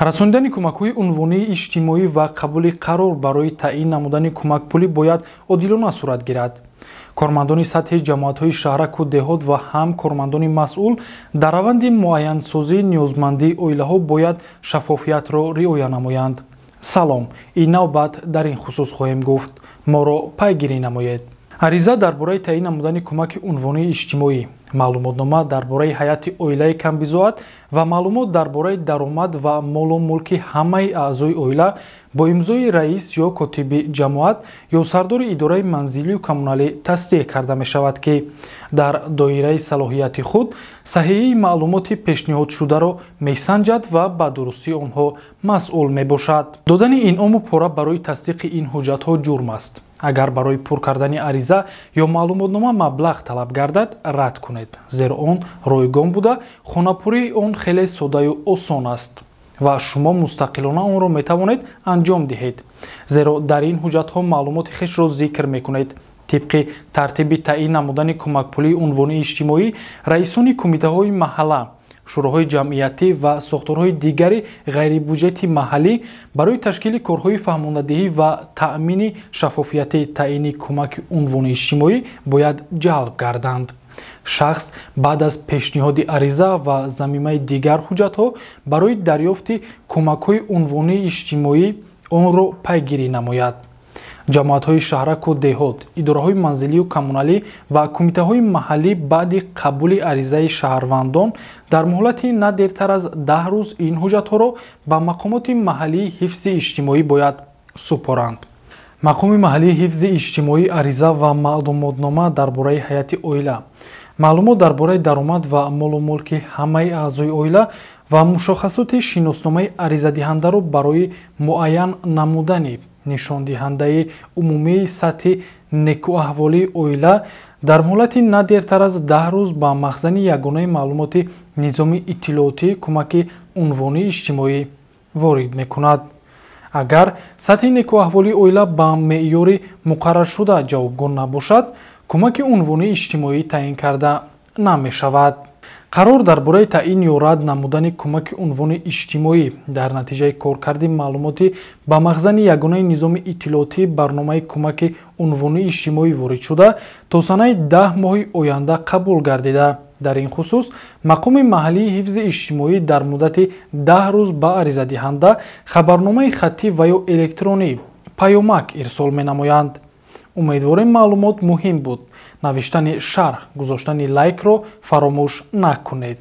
расондани кӯмакҳои унвонии иҷтимоӣ ва қабули қарор барои таъин намудани кӯмакпулӣ бояд одилона сурат гирад. кормандони сатҳи ҷамоатҳои шаҳраку деҳот ва ҳам кормандони масъул дар раванди муайянсозии ниёзмандии оилаҳо бояд шаффофиятро риоя намоянд. салом, ин навбат дар ин хусус хоҳем гуфт. моро пайгирӣ намоед. ариза дар бораи таъин намудани кӯмаки унвонии иҷтимоӣ, маълумотнома дар бораи ҳайати оилаи камбизоат ва маълумот дар бораи даромад ва молу мулки ҳамаи аъзои оила бо имзои раис ё котиби ҷамоат ё сардори идораи манзилию коммуналӣ тасдиқ карда мешавад, ки дар доираи салоҳияти худ саҳиҳии маълумоти пешниҳодшударо месанҷад ва ба дурустии онҳо масъул мебошад. додани инъому пора барои тасдиқи ин ҳуҷҷатҳо ҷурм аст. агар барои пур кардани ариза ё маълумотнома маблағ талаб гардад, рад кунед, зеро он ройгон буда хонапурии он хеле соддаю осон аст ва шумо мустақилона онро метавонед анҷом диҳед, зеро дар ин ҳуҷҷатҳо маълумоти хешро зикр мекунед. тибқи тартиби таъин намудани кӯмакпулии унвонии иҷтимоӣ, раисони кумитаҳои маҳалла, шӯроҳои ҷамъиятӣ ва сохторҳои дигари ғайрибуҷети маҳаллӣ барои ташкили корҳои фаҳмондадиҳӣ ва таъмини шаффофияти таъини кӯмаки унвонии иҷтимоӣ бояд ҷалб гарданд. шахс баъд аз пешниҳоди ариза ва замимаи дигар ҳуҷҷатҳо барои дарёфти кӯмакҳои унвонии иҷтимоӣ онро пайгирӣ намояд. ҷамоатҳои шаҳраку деҳот, идораҳои манзилию коммуналӣ ва кумитаҳои маҳаллӣ баъди қабули аризаи шаҳрвандон дар муҳлати на дертар аз 10 рӯз ин ҳуҷҷатҳоро ба мақомоти маҳаллии ҳифзи иҷтимоӣ бояд супоранд. мақоми маҳаллии ҳифзи иҷтимоӣ ариза ва маълумотнома дар бораи ҳайати оила, маълумот дар бораи даромад ва молу мулки ҳамаи аъзои оила ва мушохасоти шиносномаи аризадиҳандаро барои муайян намудани нишондиҳандаи умумии сатҳи некӯаҳволии оила дар муҳлати на дертар аз 10 рӯз ба махзани ягонаи маълумоти низоми иттилоотии кӯмаки унвонии иҷтимоӣ ворид мекунад. агар сатҳи некӯаҳволии оила ба меъёри муқарраршуда ҷавобгон набошад, кӯмаки унвонии иҷтимоӣ таъин карда намешавад. қарор дар бораи таъин ё рад намудани кӯмаки унвонии иҷтимоӣ дар натиҷаи коркарди маълумоти ба махзани ягонаи низоми иттилоотии барномаи кӯмаки унвонии иҷтимоӣ ворид шуда то санаи 10 моҳи оянда қабул гардида, дар ин хусус мақоми маҳаллии ҳифзи иҷтимоӣ дар муддати 10 рӯз ба аризадиҳанда хабарномаи хаттӣ ва ё электронӣ паёмак ирсол менамоянд. умедворем маълумот муҳим буд. навиштани шарҳ, гузоштани лайкро фаромӯш накунед.